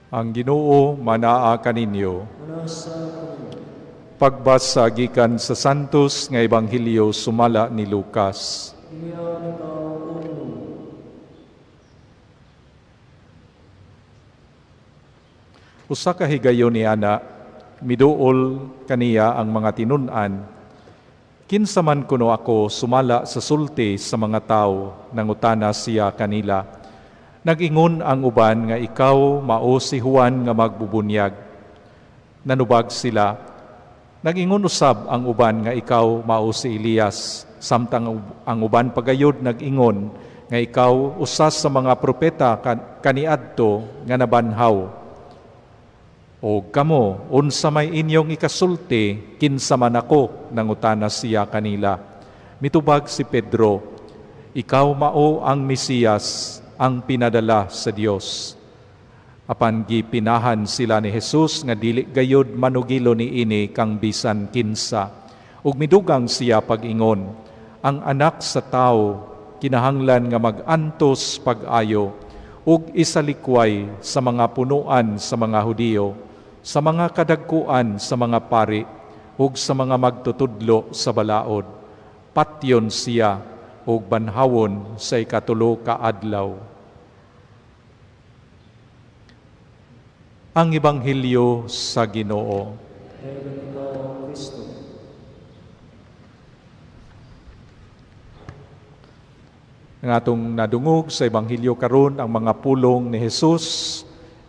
Ang Ginoo manaa kaninyo. Pagbasa gikan sa Santos nga Ebanghelyo sumala ni Lucas. Usa ka higayon ni ana, miduol kaniya ang mga tinun-an. Kinsa man kuno ako sumala sa sulti sa mga tao, nangutana siya kanila. Nag-ingon ang uban nga ikaw mao si Juan nga magbubunyag. Nanubag sila. Nag-ingon usab ang uban nga ikaw mao si Elias. Samtang ang uban pagayod nag-ingon nga ikaw usas sa mga propeta kaniadto nga nabanhaw. O kamo, unsa may inyong ikasulti, kinsa man ako, nangutana siya kanila. Mitubag si Pedro, ikaw mao ang Mesiyas, ang pinadala sa Dios. Apan gipinahan sila ni Jesus nga dili gayud manugilo ni ini kang bisan kinsa. Ug midugang siya pag-ingon, ang anak sa tao kinahanglan nga mag-antos pag-ayo ug isalikway sa mga punuan sa mga Hudiyo, sa mga kadagkuan sa mga pari ug sa mga magtutudlo sa balaod. Patyon siya ug banhawon sa ikatulo ka adlaw. Ang Ebanghelyo sa Ginoo. Ang atong nadungog sa Ebanghelyo karon ang mga pulong ni Jesus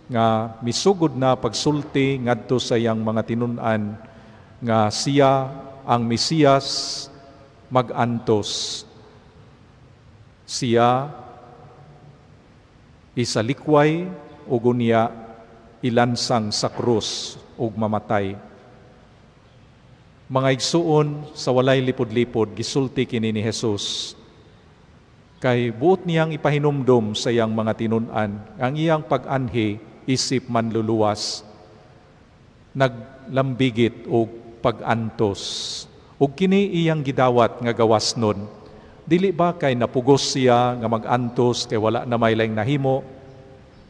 nga misugod na pagsulti ngadto sa iyang mga tinun-an nga siya ang Mesiyas mag-antos. Siya isalikway ug unya ilansang sa krus ug mamatay. Mga igsuon sa walay lipod-lipod gisulti kini ni Jesus. Kay buot niyang ipahinumdom sa iyang mga tinun-an ang iyang pag-anhi isip manluluwas, naglambigit o pag-antos. Ug kini iyang gidawat nga gawasnon, dili ba kay napugos siya nga mag-antos kay wala na may laing nahimo,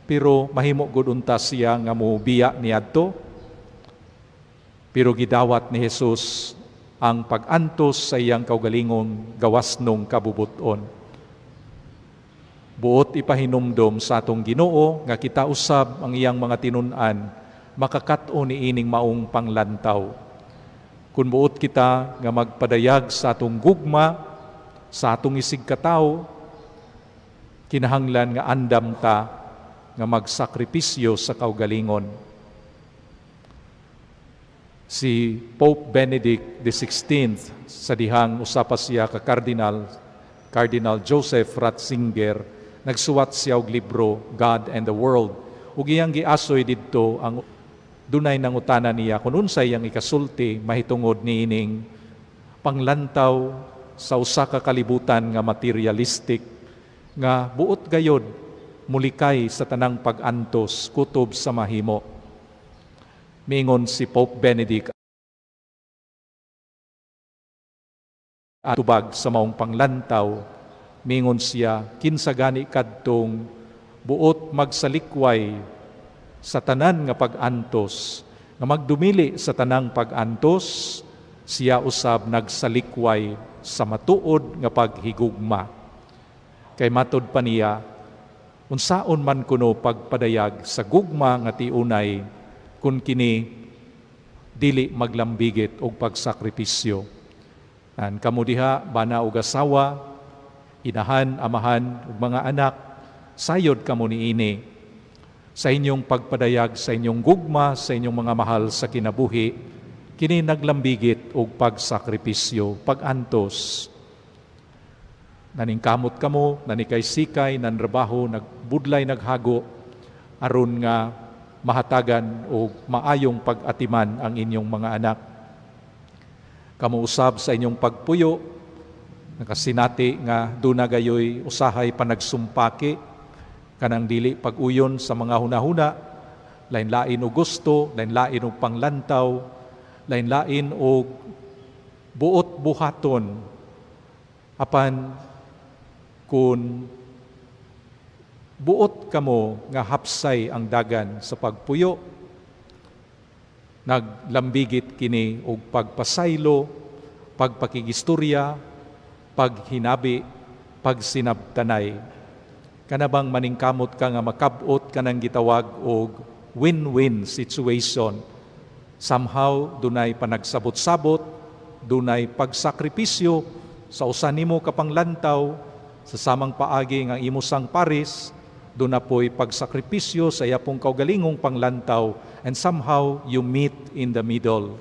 pero mahimo gud unta siya nga mubiya niadto? Pero gidawat ni Jesus ang pag-antos sa iyang kaugalingong gawasnong kabubuton. Buot ipahinumdom sa atong Ginoo nga kita usab ang iyang mga tinun-an makakat-o ni ining maong panglantaw. Kung buot kita nga magpadayag sa atong gugma, sa atong isig katawo, kinahanglan nga andam ta nga magsakripisyo sa kaugalingon. Si Pope Benedict XVI sa dihang usapa siya ka Cardinal Joseph Ratzinger, nagsuwat siya og libro, God and the World. Ug iyang giasoy didto ang dunay nangutana niya kung unsay iyang ikasulti mahitungod niining panglantaw sa usa ka kalibutan nga materialistic nga buot gayod mulikay sa tanang pag-antos kutob sa mahimo. Mingon si Pope Benedict atubag sa maong panglantaw, mingon siya, kinsa gani kadtong buot magsalikway sa tanan nga pag-antos, nga magdumili sa tanang pag-antos, siya usab nagsalikway sa matuod nga paghigugma. Kay matod pa niya, unsaon man kuno pagpadayag sa gugma nga tiunay, kun kini dili maglambigit og pagsakripisyo. Nan kamo diha bana og asawa, inahan, amahan, ug mga anak, sayod kamo niini sa inyong pagpadayag sa inyong gugma, sa inyong mga mahal sa kinabuhi, kini naglambigit og pagsakripisyo, pag-antos. Naningkamot kamo, nanikay sikay, nanrabaho, nagbudlay, naghago, aron nga mahatagan o maayong pag-atiman ang inyong mga anak. Kamo usab sa inyong pagpuyo, nakasinati nga duna gayoy usahay panagsumpaki, kanang dili pag-uyon sa mga hunahuna, lain-lain o gusto, lain-lain o panglantaw, lain-lain o buot buhaton, apan kun Buot kamo nga hapsay ang dagan sa pagpuyo, naglambigit kini og pagpasaylo, pagpakigistorya, paghinabi, pagsinabtanay. Kanabang maningkamot ka nga makabot ka ng gitawag og win-win situation. Somehow, dunay panagsabot-sabot, dunay pagsakripisyo sa usa nimo kapanglantaw, sa samang paagi nga imo sang pares, duna po'y pagsakripisyo sa iyapong kaugalingong panglantaw, and somehow you meet in the middle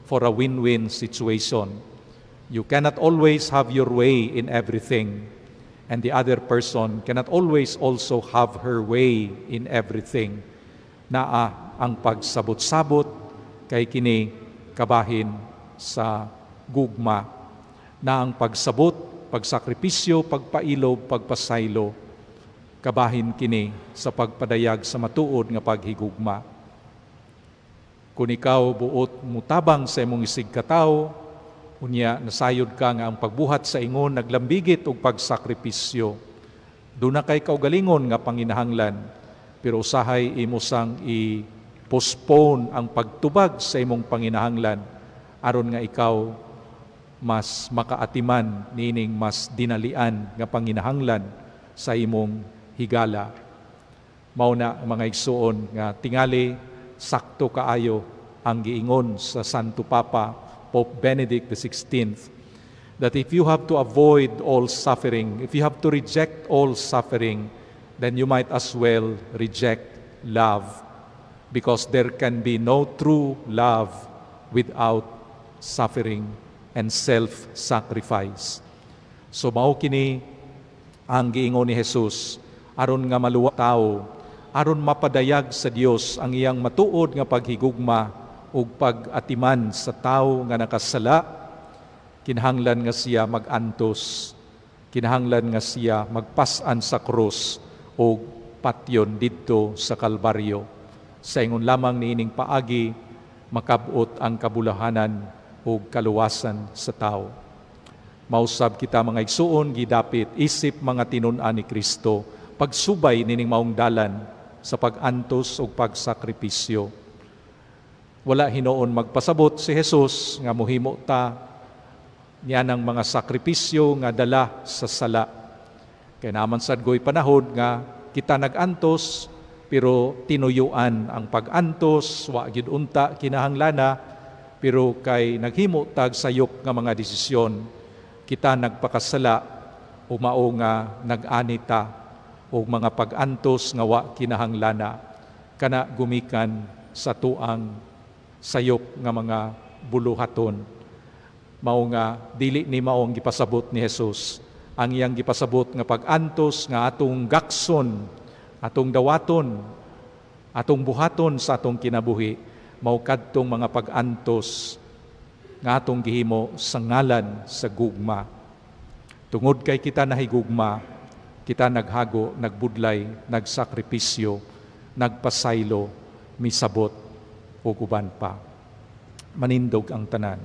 for a win-win situation. You cannot always have your way in everything, and the other person cannot always also have her way in everything. Naa ang pagsabot-sabot kay kini kabahin sa gugma, na ang pagsabot, pagsakripisyo, pagpailob, pagpasaylo, kabahin kini sa pagpadayag sa matuod nga paghigugma. Kung ikaw buot mutabang sa imong isig katawo, unya nasayod ka nga ang pagbuhat sa ingon naglambigit og pagsakripisyo, duna kay kaugalingon nga panginahanglan, pero usahay imo sang postpone ang pagtubag sa imong panginahanglan aron nga ikaw mas makaatiman nining mas dinalian nga panginahanglan sa imong higala. Mao na mga igsuon nga tingali sakto kaayo ang giingon sa Santo Papa Pope Benedict XVI, that if you have to avoid all suffering, if you have to reject all suffering, then you might as well reject love, because there can be no true love without suffering and self-sacrifice. So mao kini ang giingon ni Jesus aron nga maluwa tao, aron mapadayag sa Dios ang iyang matuod nga paghigugma ug pag-atiman sa tao nga nakasala. Kinahanglan nga siya magantos, kinahanglan nga siya magpas-an sa krus o patyon didto sa Kalbaryo. Sa ingon lamang niining paagi, makabot ang kabulahanan o kaluwasan sa tao. Mausab kita mga igsuon, gidapit isip mga tinun-an ni Kristo, pagsubay nining maong dalan sa pag-antos o pagsakripisyo. Wala hinoon magpasabot si Jesus nga muhimo ta niya ng mga sakripisyo nga dala sa sala. Kaya naman sadgoy panahon nga kita nag-antos, pero tinuyuan ang pag-antos, wa gyud unta kinahanglana, pero kay naghimo tag sayop nga mga desisyon, kita nagpakasala o mao nga nag-anita o mga pag-antos nga wa kinahanglana, kana gumikan sa tuang sayop nga mga buluhaton. Mao nga dili ni mao ang gipasabot ni Jesus. Ang iyang gipasabot nga pag-antos nga atong gakson, atong dawaton, atong buhaton sa atong kinabuhi, mao kadtong mga pag-antos nga atong gihimo sa ngalan sa gugma. Tungod kay kita nahigugma, kita naghago, nagbudlay, nagsakripisyo, nagpasaylo, misabot, o uban pa. Manindog ang tanan.